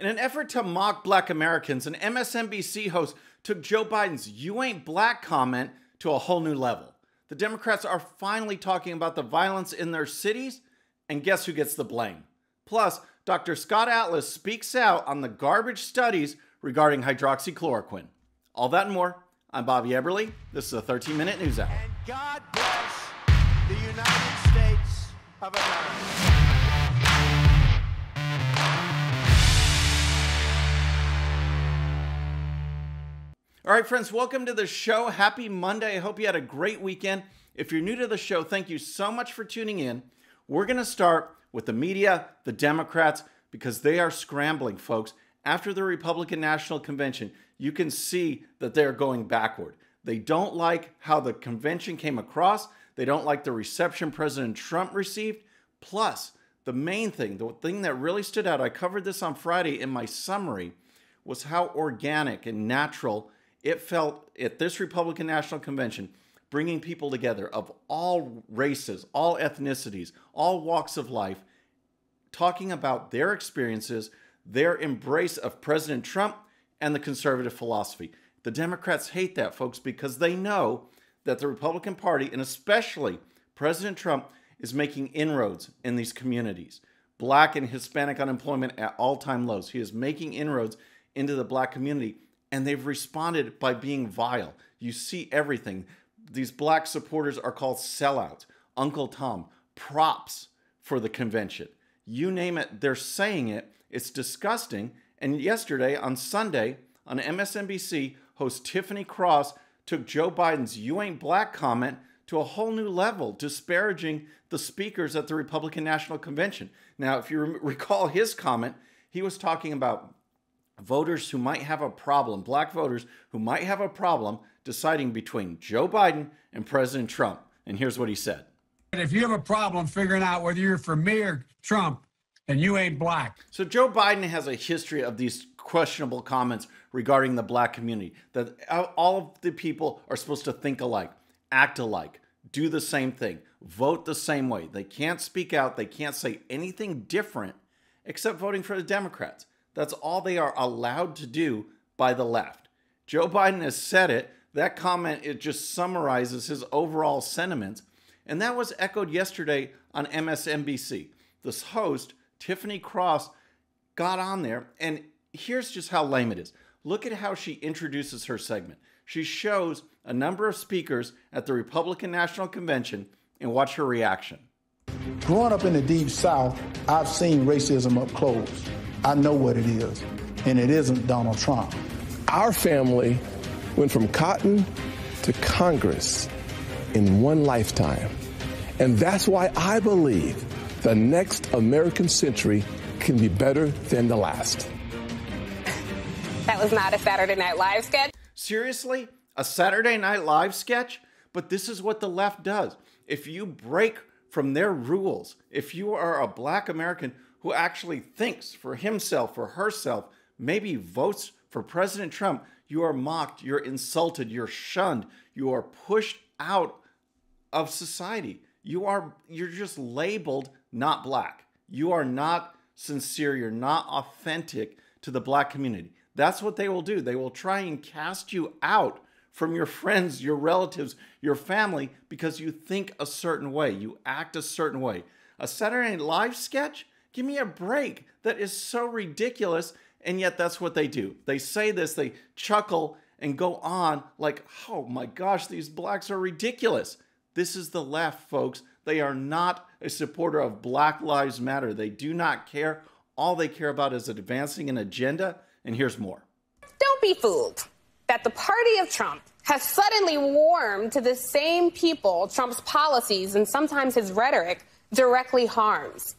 In an effort to mock black Americans, an MSNBC host took Joe Biden's "you ain't black" comment to a whole new level. The Democrats are finally talking about the violence in their cities, and guess who gets the blame? Plus, Dr. Scott Atlas speaks out on the garbage studies regarding hydroxychloroquine. All that and more. I'm Bobby Eberle. This is a 13-minute news hour. And God bless the United States of America. All right, friends, welcome to the show. Happy Monday. I hope you had a great weekend. If you're new to the show, thank you so much for tuning in. We're going to start with the media, the Democrats, because they are scrambling, folks. After the Republican National Convention, you can see that they're going backward. They don't like how the convention came across. They don't like the reception President Trump received. Plus, the main thing, the thing that really stood out, I covered this on Friday in my summary, was how organic and natural it felt at this Republican National Convention, bringing people together of all races, all ethnicities, all walks of life, talking about their experiences, their embrace of President Trump and the conservative philosophy. The Democrats hate that, folks, because they know that the Republican Party, and especially President Trump, is making inroads in these communities. Black and Hispanic unemployment at all-time lows. He is making inroads into the black community, and they've responded by being vile. You see everything. These black supporters are called sellouts, Uncle Tom, props for the convention. You name it, they're saying it. It's disgusting. And yesterday, on Sunday, on MSNBC, host Tiffany Cross took Joe Biden's "you ain't black" comment to a whole new level, disparaging the speakers at the Republican National Convention. Now, if you recall his comment, he was talking about voters who might have a problem, black voters who might have a problem deciding between Joe Biden and President Trump. And here's what he said. If you have a problem figuring out whether you're for me or Trump, then you ain't black. So Joe Biden has a history of these questionable comments regarding the black community, that all of the people are supposed to think alike, act alike, do the same thing, vote the same way. They can't speak out. They can't say anything different except voting for the Democrats. That's all they are allowed to do by the left. Joe Biden has said it. That comment, it just summarizes his overall sentiments. And that was echoed yesterday on MSNBC. This host, Tiffany Cross, got on there. And here's just how lame it is. Look at how she introduces her segment. She shows a number of speakers at the Republican National Convention and watch her reaction. Growing up in the Deep South, I've seen racism up close. I know what it is, and it isn't Donald Trump. Our family went from cotton to Congress in one lifetime. And that's why I believe the next American century can be better than the last. That was not a Saturday Night Live sketch. Seriously? A Saturday Night Live sketch? But this is what the left does. If you break from their rules, if you are a black American who actually thinks for himself, for herself, maybe votes for President Trump, you are mocked, you're insulted, you're shunned, you are pushed out of society. You're just labeled not black. You are not sincere, you're not authentic to the black community. That's what they will do. They will try and cast you out from your friends, your relatives, your family, because you think a certain way, you act a certain way. A Saturday Night Live sketch? Give me a break. That is so ridiculous, and yet that's what they do. They say this, they chuckle and go on like, oh my gosh, these blacks are ridiculous. This is the left, folks. They are not a supporter of Black Lives Matter. They do not care. All they care about is advancing an agenda, and here's more. Don't be fooled that the party of Trump has suddenly warmed to the same people Trump's policies and sometimes his rhetoric directly harms.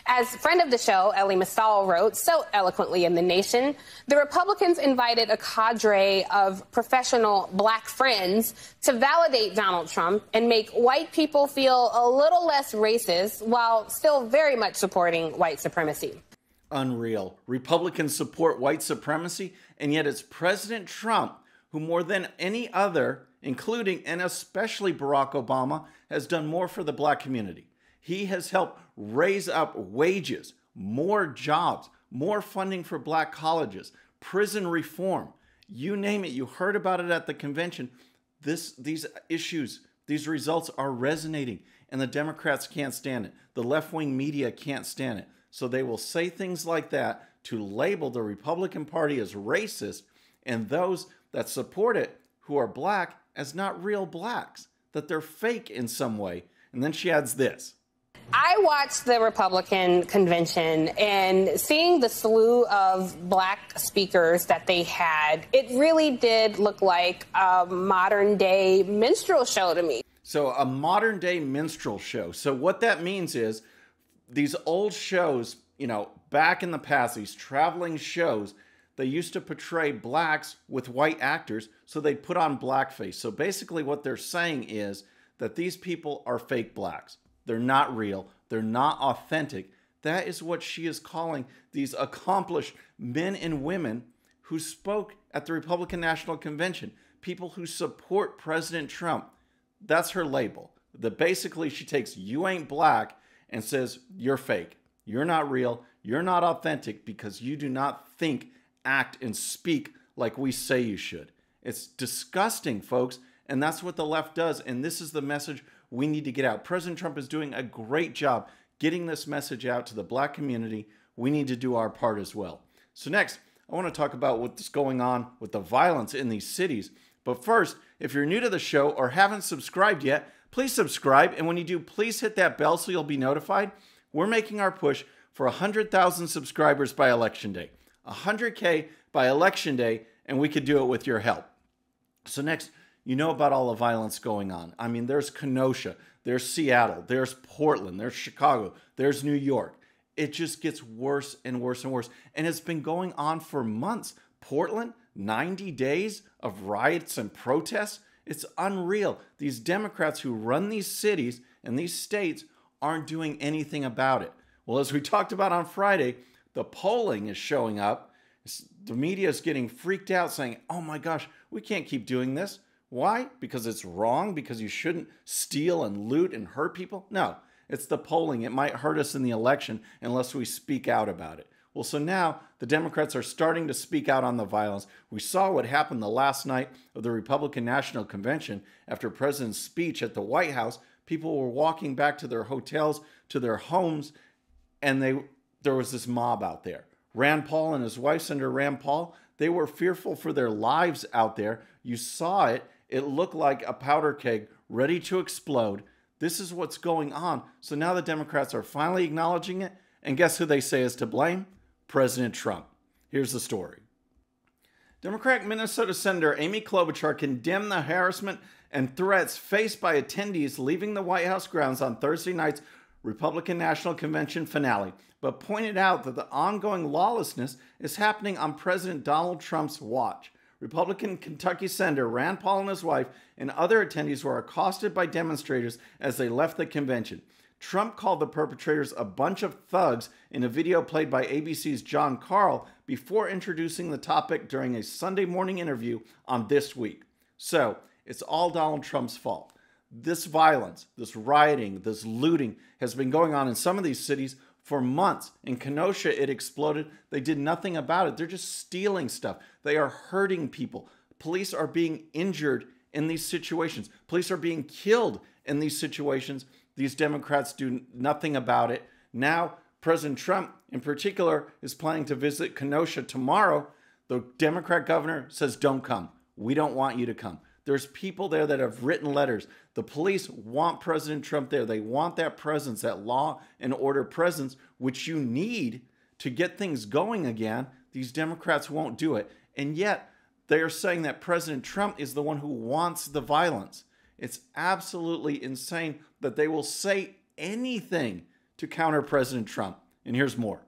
As friend of the show, Elie Mystal, wrote so eloquently in The Nation, the Republicans invited a cadre of professional black friends to validate Donald Trump and make white people feel a little less racist while still very much supporting white supremacy. Unreal. Republicans support white supremacy, and yet it's President Trump who, more than any other, including and especially Barack Obama, has done more for the black community. He has helped raise up wages, more jobs, more funding for black colleges, prison reform, you name it. You heard about it at the convention. These issues, these results are resonating, and the Democrats can't stand it. The left-wing media can't stand it. So they will say things like that to label the Republican Party as racist, and those that support it, who are black, as not real blacks, that they're fake in some way. And then she adds this. I watched the Republican convention, and seeing the slew of black speakers that they had, it really did look like a modern-day minstrel show to me. So a modern-day minstrel show. So what that means is these old shows, you know, back in the past, these traveling shows, they used to portray blacks with white actors, so they'd put on blackface. So basically what they're saying is that these people are fake blacks. They're not real. They're not authentic. That is what she is calling these accomplished men and women who spoke at the Republican National Convention, people who support President Trump. That's her label. That basically she takes "you ain't black" and says you're fake. You're not real. You're not authentic because you do not think, act, and speak like we say you should. It's disgusting, folks, and that's what the left does, and this is the message we need to get out. President Trump is doing a great job getting this message out to the black community. We need to do our part as well. So next, I want to talk about what's going on with the violence in these cities. But first, if you're new to the show or haven't subscribed yet, please subscribe. And when you do, please hit that bell so you'll be notified. We're making our push for 100,000 subscribers by Election Day. 100K by Election Day, and we could do it with your help. So next, you know about all the violence going on. I mean, there's Kenosha, there's Seattle, there's Portland, there's Chicago, there's New York. It just gets worse and worse and worse. And it's been going on for months. Portland, 90 days of riots and protests. It's unreal. These Democrats who run these cities and these states aren't doing anything about it. Well, as we talked about on Friday, the polling is showing up. The media is getting freaked out saying, oh my gosh, we can't keep doing this. Why? Because it's wrong? Because you shouldn't steal and loot and hurt people? No, it's the polling. It might hurt us in the election unless we speak out about it. Well, so now the Democrats are starting to speak out on the violence. We saw what happened the last night of the Republican National Convention after the president's speech at the White House. People were walking back to their hotels, to their homes, and there was this mob out there. Rand Paul and his wife, Senator Rand Paul, they were fearful for their lives out there. You saw it. It looked like a powder keg ready to explode. This is what's going on. So now the Democrats are finally acknowledging it. And guess who they say is to blame? President Trump. Here's the story. Democratic Minnesota Senator Amy Klobuchar condemned the harassment and threats faced by attendees leaving the White House grounds on Thursday night's Republican National Convention finale, but pointed out that the ongoing lawlessness is happening on President Donald Trump's watch. Republican Kentucky Senator Rand Paul and his wife and other attendees were accosted by demonstrators as they left the convention. Trump called the perpetrators a bunch of thugs in a video played by ABC's John Carl before introducing the topic during a Sunday morning interview on This Week. So, it's all Donald Trump's fault. This violence, this rioting, this looting has been going on in some of these cities for months. In Kenosha, it exploded. They did nothing about it. They're just stealing stuff. They are hurting people. Police are being injured in these situations. Police are being killed in these situations. These Democrats do nothing about it. Now, President Trump, in particular, is planning to visit Kenosha tomorrow. The Democrat governor says, don't come. We don't want you to come. There's people there that have written letters. The police want President Trump there. They want that presence, that law and order presence, which you need to get things going again. These Democrats won't do it. And yet, they are saying that President Trump is the one who wants the violence. It's absolutely insane that they will say anything to counter President Trump. And here's more.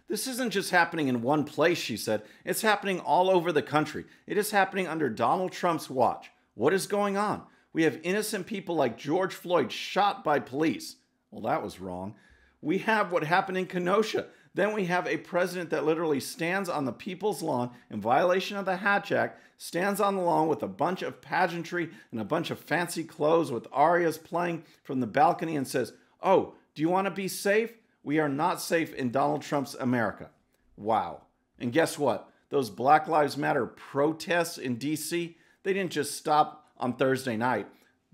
This isn't just happening in one place, she said. It's happening all over the country. It is happening under Donald Trump's watch. What is going on? We have innocent people like George Floyd shot by police. Well, that was wrong. We have what happened in Kenosha. Then we have a president that literally stands on the people's lawn in violation of the Hatch Act, stands on the lawn with a bunch of pageantry and a bunch of fancy clothes with arias playing from the balcony and says, oh, do you want to be safe? We are not safe in Donald Trump's America. Wow. And guess what? Those Black Lives Matter protests in D.C., they didn't just stop on Thursday night.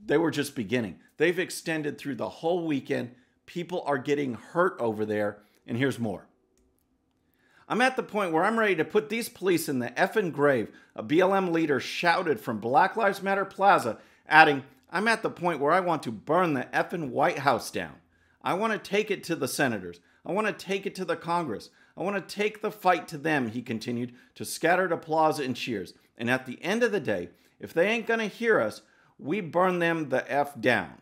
They were just beginning. They've extended through the whole weekend. People are getting hurt over there. And here's more. I'm at the point where I'm ready to put these police in the effing grave, a BLM leader shouted from Black Lives Matter Plaza, adding, I'm at the point where I want to burn the effing White House down. I want to take it to the senators. I want to take it to the Congress. I want to take the fight to them, he continued, to scattered applause and cheers. And at the end of the day, if they ain't going to hear us, we burn them the F down.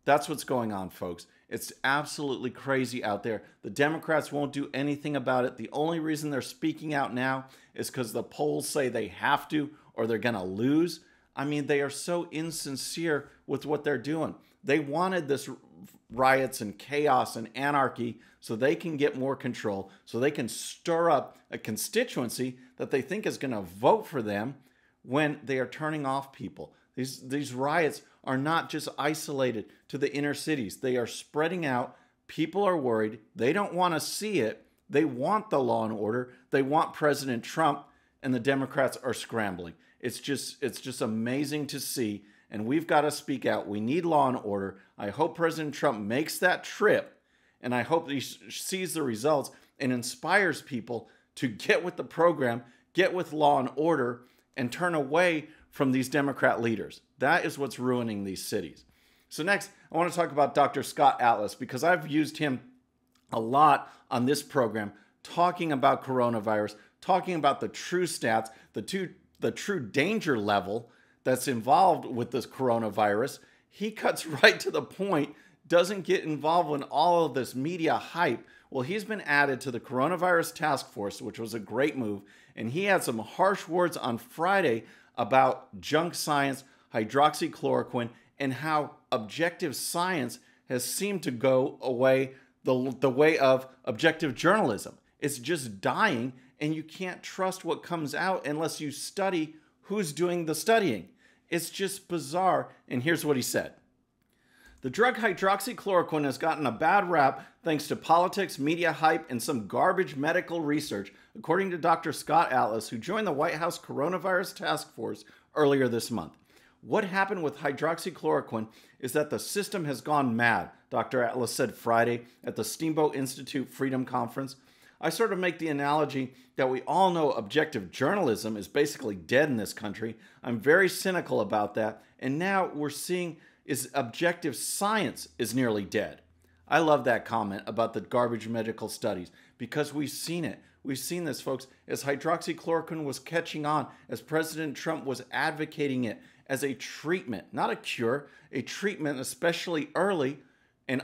That's what's going on, folks. It's absolutely crazy out there. The Democrats won't do anything about it. The only reason they're speaking out now is because the polls say they have to or they're going to lose. I mean, they are so insincere with what they're doing. They wanted this riots and chaos and anarchy so they can get more control, so they can stir up a constituency that they think is going to vote for them when they are turning off people. These riots are not just isolated to the inner cities. They are spreading out. People are worried. They don't want to see it. They want the law and order. They want President Trump, and the Democrats are scrambling. It's just amazing to see, and we've got to speak out. We need law and order. I hope President Trump makes that trip, and I hope he sees the results and inspires people to get with the program, get with law and order, and turn away from these Democrat leaders. That is what's ruining these cities. So next, I want to talk about Dr. Scott Atlas, because I've used him a lot on this program, talking about coronavirus, talking about the true stats, the true danger level that's involved with this coronavirus. He cuts right to the point, doesn't get involved in all of this media hype. Well, he's been added to the coronavirus task force, which was a great move. And he had some harsh words on Friday about junk science, hydroxychloroquine, and how objective science has seemed to go away the way of objective journalism. It's just dying, and you can't trust what comes out unless you study who's doing the studying. It's just bizarre, and here's what he said. The drug hydroxychloroquine has gotten a bad rap thanks to politics, media hype, and some garbage medical research, according to Dr. Scott Atlas, who joined the White House Coronavirus Task Force earlier this month. What happened with hydroxychloroquine is that the system has gone mad, Dr. Atlas said Friday at the Steamboat Institute Freedom Conference. I sort of make the analogy that we all know objective journalism is basically dead in this country. I'm very cynical about that. And now we're seeing is objective science is nearly dead. I love that comment about the garbage medical studies because we've seen it. We've seen this, folks, as hydroxychloroquine was catching on, as President Trump was advocating it as a treatment, not a cure, a treatment, especially early, and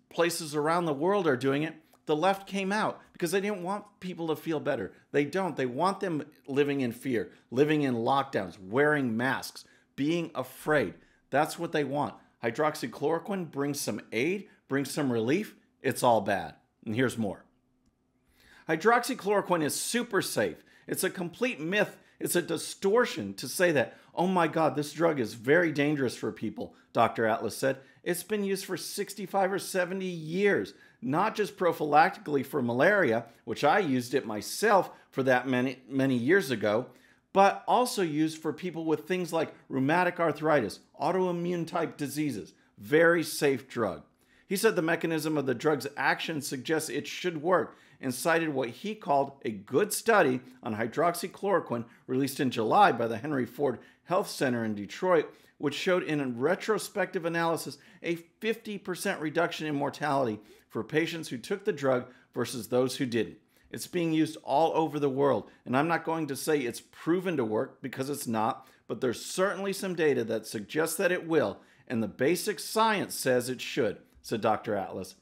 places around the world are doing it. The left came out because they didn't want people to feel better. They don't. They want them living in fear, living in lockdowns, wearing masks, being afraid. That's what they want. Hydroxychloroquine brings some aid, brings some relief. It's all bad. And here's more. Hydroxychloroquine is super safe. It's a complete myth. It's a distortion to say that, oh my God, this drug is very dangerous for people, Dr. Atlas said. It's been used for 65 or 70 years, not just prophylactically for malaria, which I used it myself for that many years ago, but also used for people with things like rheumatic arthritis, autoimmune type diseases. Very safe drug. He said the mechanism of the drug's action suggests it should work and cited what he called a good study on hydroxychloroquine released in July by the Henry Ford Health Center in Detroit, which showed in a retrospective analysis a 50% reduction in mortality for patients who took the drug versus those who didn't. It's being used all over the world, and I'm not going to say it's proven to work because it's not, but there's certainly some data that suggests that it will, and the basic science says it should, said Dr. Atlas.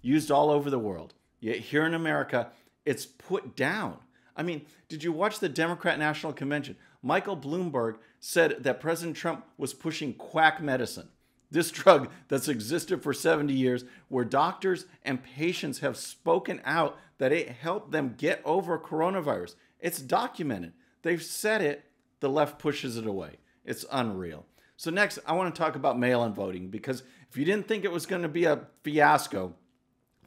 Used all over the world. Yet here in America, it's put down. I mean, did you watch the Democrat National Convention? Michael Bloomberg said that President Trump was pushing quack medicine. This drug that's existed for 70 years, where doctors and patients have spoken out that it helped them get over coronavirus. It's documented. They've said it. The left pushes it away. It's unreal. So next, I want to talk about mail-in voting, because if you didn't think it was going to be a fiasco,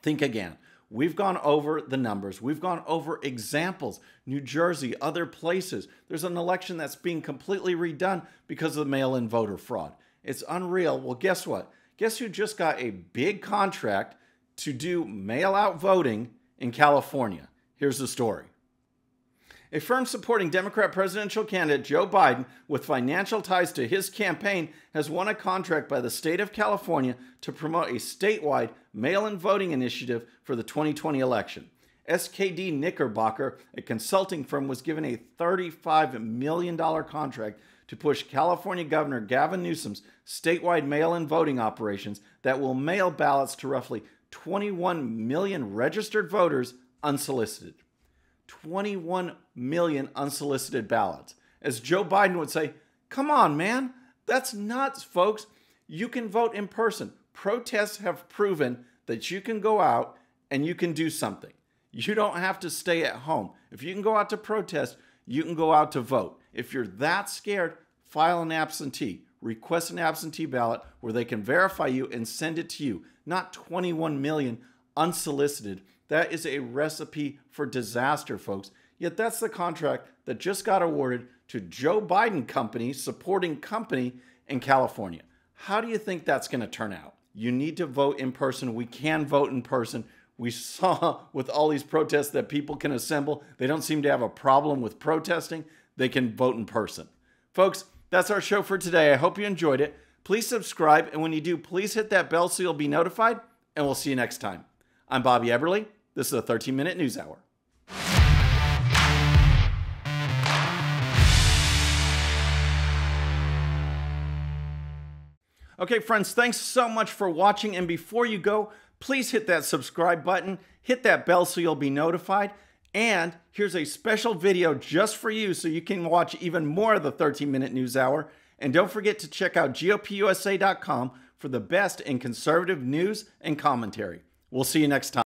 Think again. We've gone over the numbers. We've gone over examples. New Jersey, other places. There's an election that's being completely redone because of the mail-in voter fraud. It's unreal. Well, guess what? Guess who just got a big contract to do mail-out voting in California? Here's the story. A firm supporting Democrat presidential candidate Joe Biden with financial ties to his campaign has won a contract by the state of California to promote a statewide mail-in voting initiative for the 2020 election. SKD Knickerbocker, a consulting firm, was given a $35 million contract to push California Governor Gavin Newsom's statewide mail-in voting operations that will mail ballots to roughly 21 million registered voters unsolicited. 21 million unsolicited ballots. As Joe Biden would say, come on, man, that's nuts, folks. You can vote in person. Protests have proven that you can go out and you can do something. You don't have to stay at home. If you can go out to protest, you can go out to vote. If you're that scared, file an absentee. Request an absentee ballot where they can verify you and send it to you. Not 21 million unsolicited. That is a recipe for disaster, folks. Yet that's the contract that just got awarded to Joe Biden company, supporting company in California. How do you think that's going to turn out? You need to vote in person. We can vote in person. We saw with all these protests that people can assemble. They don't seem to have a problem with protesting. They can vote in person. Folks, that's our show for today. I hope you enjoyed it. Please subscribe. And when you do, please hit that bell so you'll be notified. And we'll see you next time. I'm Bobby Eberle. This is a 13-minute news hour. Okay, friends, thanks so much for watching. And before you go, please hit that subscribe button, hit that bell so you'll be notified. And here's a special video just for you so you can watch even more of the 13-minute news hour. And don't forget to check out GOPUSA.com for the best in conservative news and commentary. We'll see you next time.